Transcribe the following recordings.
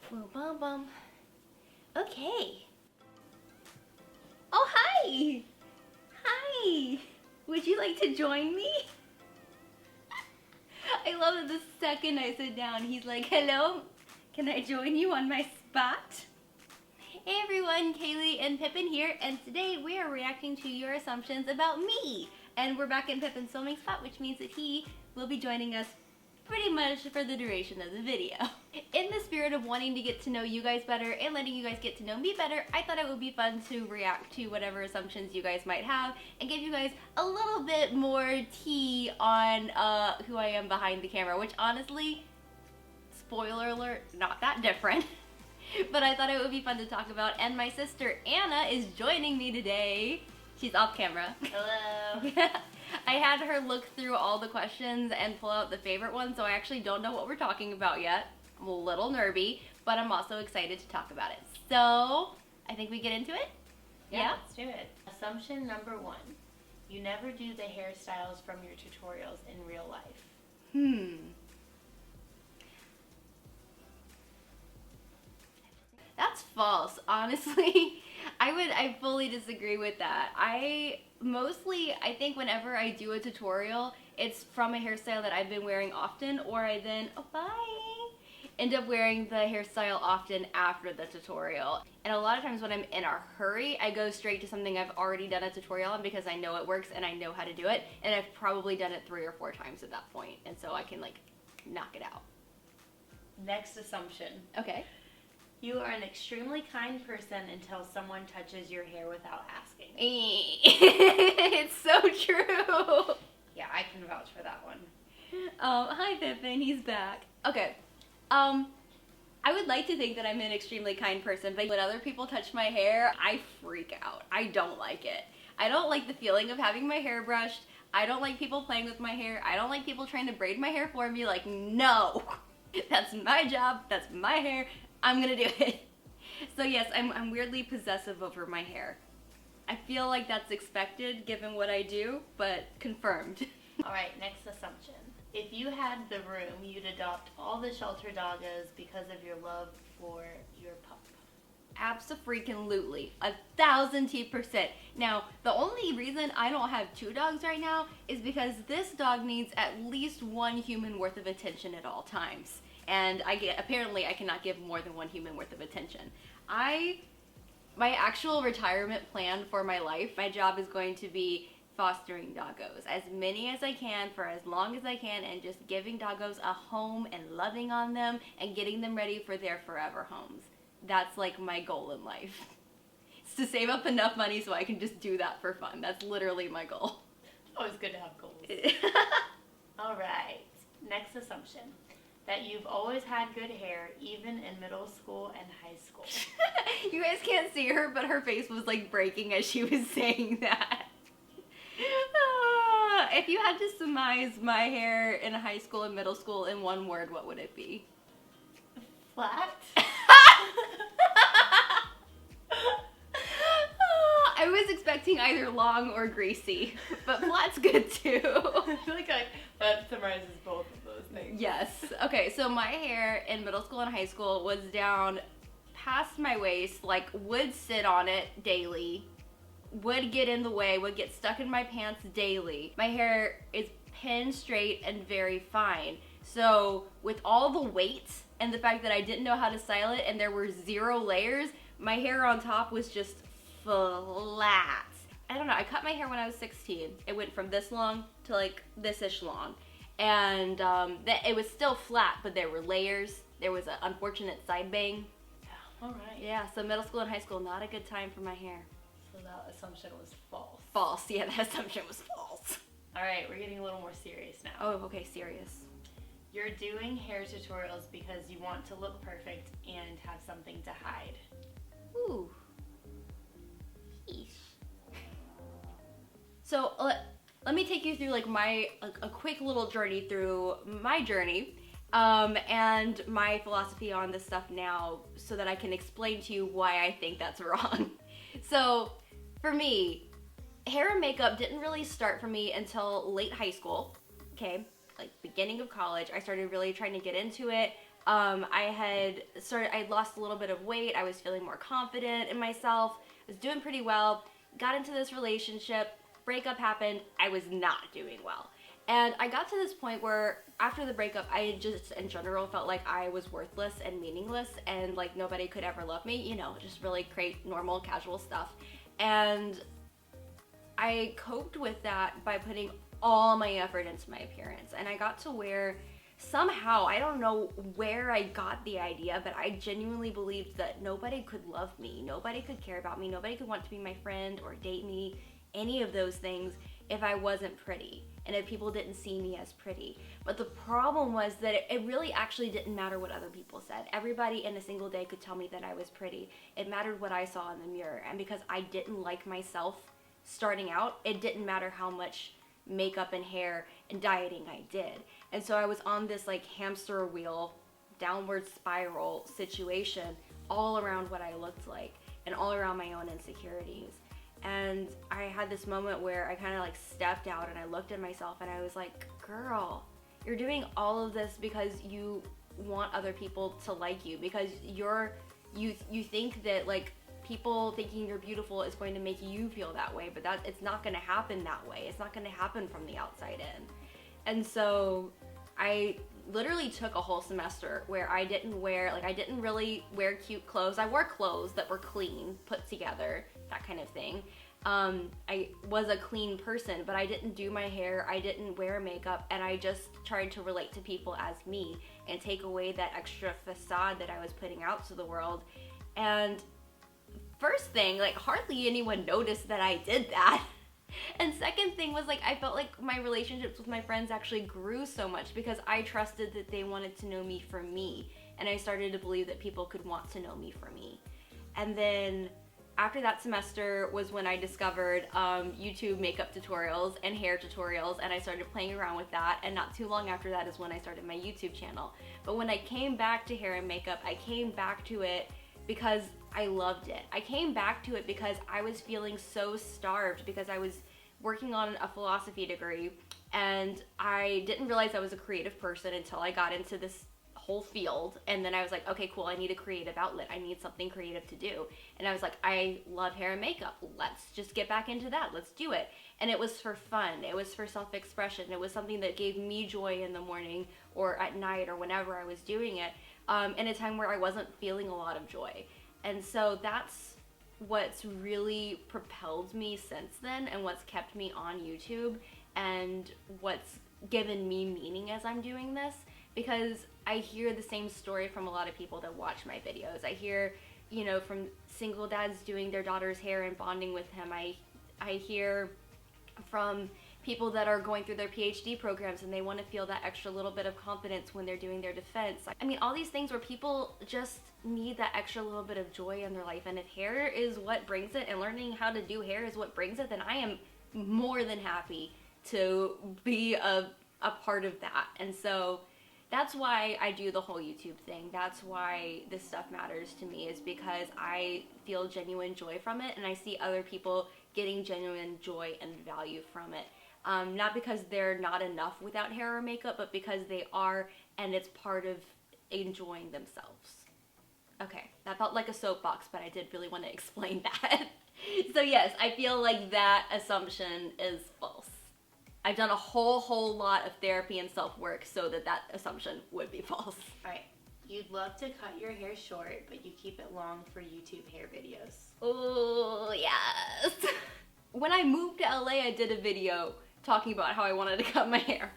Boom, bum, bum. Okay. Oh, hi! Hi! Would you like to join me? I love that the second I sit down, he's like, hello, can I join you on my spot? Hey everyone, Kaylee and Pippin here, and today we are reacting to your assumptions about me. And we're back in Pippin's filming spot, which means that he will be joining us pretty much for the duration of the video. In the spirit of wanting to get to know you guys better and letting you guys get to know me better, I thought it would be fun to react to whatever assumptions you guys might have and give you guys a little bit more tea on who I am behind the camera, which honestly, spoiler alert, not that different. But I thought it would be fun to talk about, and my sister Anna is joining me today. She's off camera. Hello. I had her look through all the questions and pull out the favorite ones, so I actually don't know what we're talking about yet. I'm a little nervy, but I'm also excited to talk about it. So, I think we get into it? Yeah, let's do it. Assumption number 1. You never do the hairstyles from your tutorials in real life. That's false, honestly. I fully disagree with that. I think whenever I do a tutorial, it's from a hairstyle that I've been wearing often, or I then, end up wearing the hairstyle often after the tutorial. And a lot of times when I'm in a hurry, I go straight to something I've already done a tutorial on because I know it works and I know how to do it, and I've probably done it 3 or 4 times at that point, and so I can like knock it out. Next assumption. Okay. You are an extremely kind person until someone touches your hair without asking. It's so true. Yeah, I can vouch for that one. Hi Pippin, he's back. Okay. I would like to think that I'm an extremely kind person, but when other people touch my hair, I freak out. I don't like it. I don't like the feeling of having my hair brushed. I don't like people playing with my hair. I don't like people trying to braid my hair for me. Like, no. That's my job. That's my hair. I'm gonna do it. So yes, I'm weirdly possessive over my hair. I feel like that's expected given what I do, but confirmed. Alright, next assumption. If you had the room, you'd adopt all the shelter doggos because of your love for your pup. Abso-freaking-lutely. 1000%. Now, the only reason I don't have 2 dogs right now is because this dog needs at least 1 human worth of attention at all times. And apparently I cannot give more than 1 human worth of attention. My actual retirement plan for my life, my job is going to be fostering doggos. As many as I can for as long as I can, and just giving doggos a home and loving on them and getting them ready for their forever homes. That's like my goal in life. It's to save up enough money so I can just do that for fun. That's literally my goal. Always good to have goals. Alright, next assumption. That you've always had good hair, even in middle school and high school. You guys can't see her, but her face was like breaking as she was saying that. If you had to surmise my hair in high school and middle school in one word, what would it be? Flat? I was expecting either long or greasy, but flat's good too. I feel like that summarizes both of those things. Yes. Okay, so my hair in middle school and high school was down past my waist, like would sit on it daily, would get in the way, would get stuck in my pants daily. My hair is pin straight and very fine. So with all the weight and the fact that I didn't know how to style it and there were 0 layers, my hair on top was just flat. I don't know, I cut my hair when I was 16. It went from this long to like this-ish long. And it was still flat, but there were layers. There was an unfortunate side bang. Alright. Yeah, so middle school and high school, not a good time for my hair. So that assumption was false. False, yeah, that assumption was false. Alright, we're getting a little more serious now. Oh, okay, serious. You're doing hair tutorials because you want to look perfect and have something to hide. Ooh. Yeesh. So, let me take you through like a quick little journey through my journey and my philosophy on this stuff now so that I can explain to you why I think that's wrong. So for me, hair and makeup didn't really start for me until late high school, okay? Like beginning of college, I started really trying to get into it. I lost a little bit of weight. I was feeling more confident in myself. I was doing pretty well. Got into this relationship. Breakup happened. I was not doing well. And I got to this point where after the breakup, I just in general felt like I was worthless and meaningless and like nobody could ever love me, you know, just really great, normal, casual stuff. And I coped with that by putting all my effort into my appearance. And I got to where somehow, I don't know where I got the idea, but I genuinely believed that nobody could love me, nobody could care about me, nobody could want to be my friend or date me, any of those things, if I wasn't pretty and if people didn't see me as pretty. But the problem was that it really actually didn't matter what other people said. Everybody in a single day could tell me that I was pretty. It mattered what I saw in the mirror. And because I didn't like myself starting out, it didn't matter how much makeup and hair and dieting I did. And so I was on this like hamster wheel, downward spiral situation all around what I looked like and all around my own insecurities. And I had this moment where I kind of like stepped out and I looked at myself and I was like, girl, you're doing all of this because you want other people to like you, because you think that like people thinking you're beautiful is going to make you feel that way, but it's not going to happen that way. It's not going to happen from the outside in. And so I literally took a whole semester where I didn't really wear cute clothes. I wore clothes that were clean, put together, that kind of thing. I was a clean person, but I didn't do my hair, I didn't wear makeup, and I just tried to relate to people as me and take away that extra facade that I was putting out to the world. And first thing, like hardly anyone noticed that I did that. And second thing was like I felt like my relationships with my friends actually grew so much because I trusted that they wanted to know me for me, and I started to believe that people could want to know me for me. And then after that semester was when I discovered YouTube makeup tutorials and hair tutorials, and I started playing around with that, and not too long after that is when I started my YouTube channel. But when I came back to hair and makeup, I came back to it because I loved it. I came back to it because I was feeling so starved because I was working on a philosophy degree and I didn't realize I was a creative person until I got into this whole field. And then I was like, okay, cool, I need a creative outlet. I need something creative to do. And I was like, I love hair and makeup. Let's just get back into that. Let's do it. And it was for fun. It was for self-expression. It was something that gave me joy in the morning or at night or whenever I was doing it, in a time where I wasn't feeling a lot of joy. And so that's what's really propelled me since then and what's kept me on YouTube and what's given me meaning as I'm doing this, because I hear the same story from a lot of people that watch my videos. I hear, you know, from single dads doing their daughter's hair and bonding with him. I hear from people that are going through their PhD programs and they want to feel that extra little bit of confidence when they're doing their defense. I mean, all these things where people just need that extra little bit of joy in their life, and if hair is what brings it and learning how to do hair is what brings it, then I am more than happy to be a part of that. And so that's why I do the whole YouTube thing. That's why this stuff matters to me, is because I feel genuine joy from it and I see other people getting genuine joy and value from it. Not because they're not enough without hair or makeup, but because they are, and it's part of enjoying themselves. Okay, that felt like a soapbox, but I did really want to explain that. So yes, I feel like that assumption is false. I've done a whole lot of therapy and self-work so that assumption would be false. Alright, you'd love to cut your hair short, but you keep it long for YouTube hair videos. Oh, yes. When I moved to LA, I did a video talking about how I wanted to cut my hair.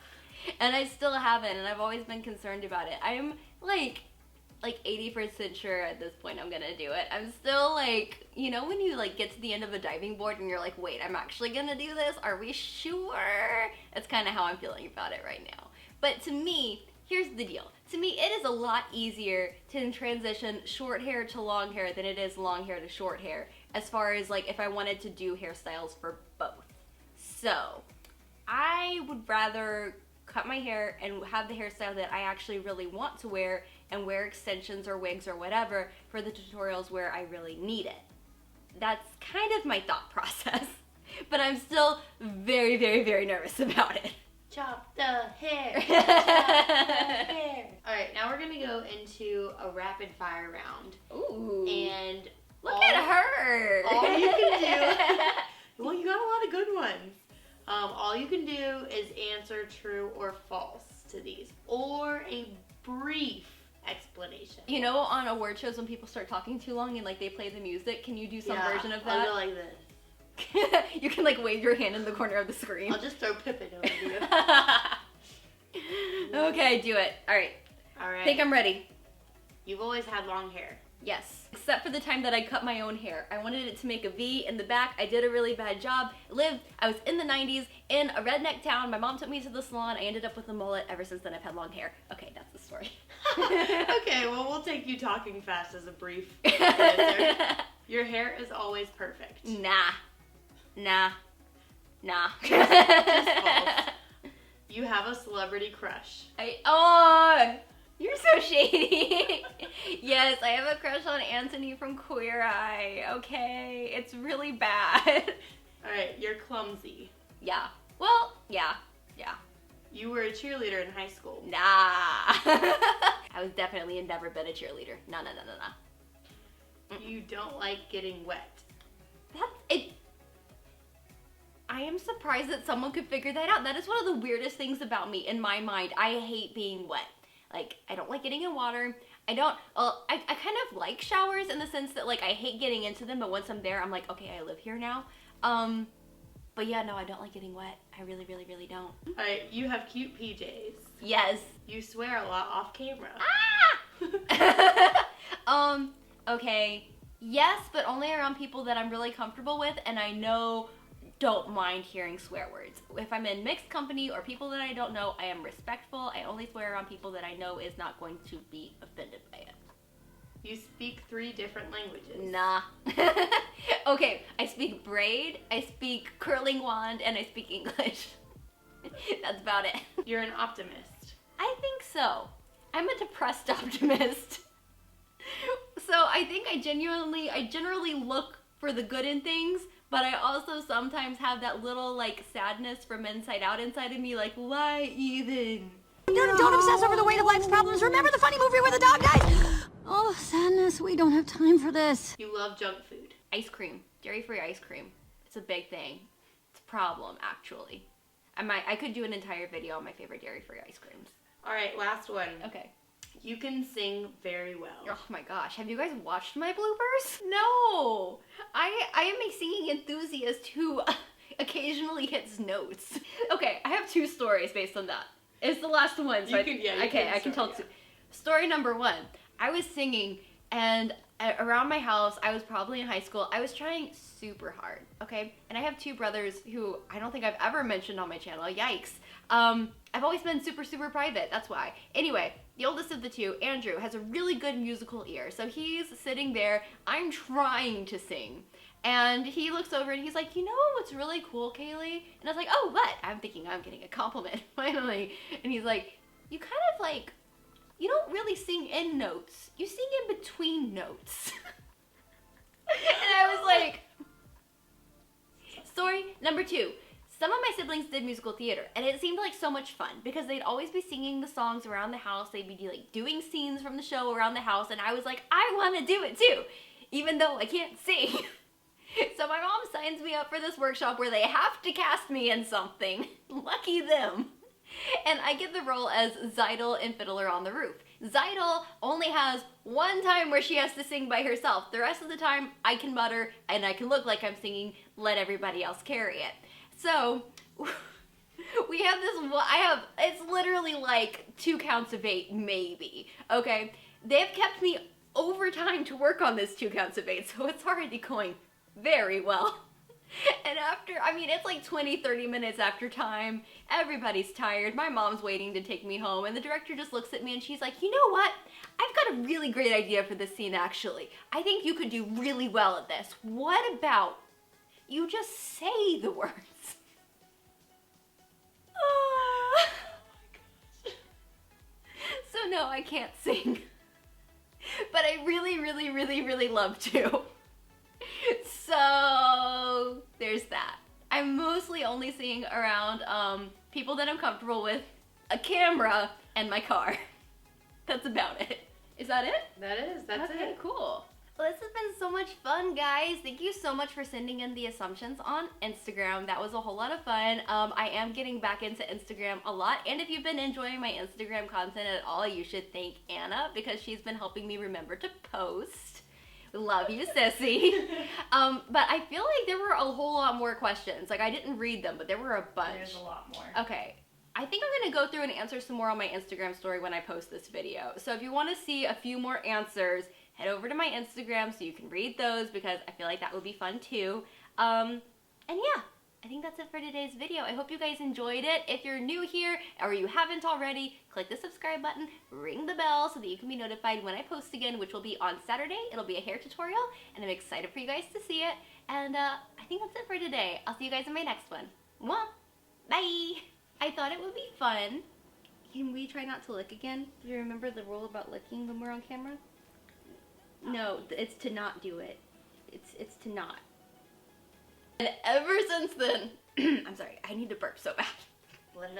And I still haven't, and I've always been concerned about it. I'm like 80% sure at this point I'm gonna do it. I'm still like, you know when you like get to the end of a diving board and you're like, wait, I'm actually gonna do this? Are we sure? That's kind of how I'm feeling about it right now. But to me, here's the deal. To me, it is a lot easier to transition short hair to long hair than it is long hair to short hair, as far as like if I wanted to do hairstyles for both. So I would rather cut my hair and have the hairstyle that I actually really want to wear and wear extensions or wigs or whatever for the tutorials where I really need it. That's kind of my thought process, but I'm still very, very, very nervous about it. Chop the hair. Chop the hair. All right, now we're going to go into a rapid fire round. Ooh. And look at her. All you can do, well, you got a lot of good ones. All you can do is answer true or false to these, or a brief explanation. You know, on award shows when people start talking too long and like they play the music, can you do some version of that? I'll go like this. You can like wave your hand in the corner of the screen. I'll just throw Pippin over you. Okay, do it. All right. I think I'm ready. You've always had long hair. Yes. Except for the time that I cut my own hair. I wanted it to make a V in the back. I did a really bad job. I was in the 90s in a redneck town. My mom took me to the salon. I ended up with a mullet. Ever since then, I've had long hair. Okay, that's the story. Okay, well, we'll take you talking fast as a brief answer. Your hair is always perfect. Nah. Just false. You have a celebrity crush. You're so shady. Yes, I have a crush on Anthony from Queer Eye. Okay, it's really bad. All right, you're clumsy. Yeah. Well, yeah. You were a cheerleader in high school. Nah. I was definitely never been a cheerleader. No. You don't like getting wet. That's it. I am surprised that someone could figure that out. That is one of the weirdest things about me in my mind. I hate being wet. Like, I don't like getting in water. I kind of like showers in the sense that, like, I hate getting into them, but once I'm there, I'm like, okay, I live here now. But yeah, no, I don't like getting wet. I really, really, really don't. All right, you have cute PJs. Yes. You swear a lot off camera. Okay. Yes, but only around people that I'm really comfortable with and I know don't mind hearing swear words. If I'm in mixed company or people that I don't know, I am respectful. I only swear around people that I know is not going to be offended by it. You speak 3 different languages. Nah. Okay, I speak braid, I speak curling wand, and I speak English. That's about it. You're an optimist. I think so. I'm a depressed optimist. So I think I generally look for the good in things, but I also sometimes have that little like sadness from inside out inside of me, like, why even? Don't obsess over the weight of life's problems. Remember the funny movie where the dog died? Oh, sadness, we don't have time for this. You love junk food. Ice cream. Dairy-free ice cream. It's a big thing. It's a problem, actually. I could do an entire video on my favorite dairy-free ice creams. All right, last one. Okay. You can sing very well. Oh my gosh, have you guys watched my bloopers? No! I am a singing enthusiast who occasionally hits notes. Okay, I have 2 stories based on that. It's the last one, so I can tell 2. Story number 1. I was singing and around my house, I was probably in high school, I was trying super hard, okay? And I have 2 brothers who I don't think I've ever mentioned on my channel, yikes. I've always been super, super private, that's why. Anyway, the oldest of the 2, Andrew, has a really good musical ear. So he's sitting there, I'm trying to sing. And he looks over and he's like, you know what's really cool, Kayley? And I was like, oh, what? I'm thinking I'm getting a compliment, finally. And he's like, you kind of like, you don't really sing in notes. You sing in between notes. And I was like, story number 2. Some of my siblings did musical theater, and it seemed like so much fun because they'd always be singing the songs around the house. They'd be like doing scenes from the show around the house, and I was like, I want to do it too, even though I can't sing. So my mom signs me up for this workshop where they have to cast me in something. Lucky them. And I get the role as Zeidel in Fiddler on the Roof. Zeidel only has one time where she has to sing by herself. The rest of the time, I can mutter and I can look like I'm singing, let everybody else carry it. So, we have this, it's literally like 2 counts of 8, maybe, okay? They've kept me overtime to work on this 2 counts of 8, so it's already going very well. And after, it's like 20-30 minutes after time, everybody's tired, my mom's waiting to take me home, and the director just looks at me and she's like, you know what? I've got a really great idea for this scene, actually. I think you could do really well at this. What about you just say the words? Oh my gosh. So no, I can't sing. But I really, really, really, really love to. So there's that. I'm mostly only singing around people that I'm comfortable with, a camera, and my car. That's about it. Is that it? That's Okay, it. cool. Well, this has been so much fun, guys. Thank you so much for sending in the assumptions on Instagram. That was a whole lot of fun. I am getting back into Instagram a lot, and if you've been enjoying my Instagram content at all, you should thank Anna because she's been helping me remember to post. Love you, sissy. But I feel like there were a whole lot more questions. Like, I didn't read them, but there were a bunch. There's a lot more. Okay. I think I'm gonna go through and answer some more on my Instagram story when I post this video. So if you wanna see a few more answers, head over to my Instagram so you can read those because I feel like that would be fun too. And yeah, I think that's it for today's video. I hope you guys enjoyed it. If you're new here or you haven't already, click the subscribe button, ring the bell so that you can be notified when I post again, which will be on Saturday. It'll be a hair tutorial and I'm excited for you guys to see it. And I think that's it for today. I'll see you guys in my next one. Mwah! Bye! I thought it would be fun. Can we try not to lick again? Do you remember the rule about licking when we're on camera? No, it's to not do it. It's to not. And ever since then, I'm sorry, I need to burp so bad. Let it out.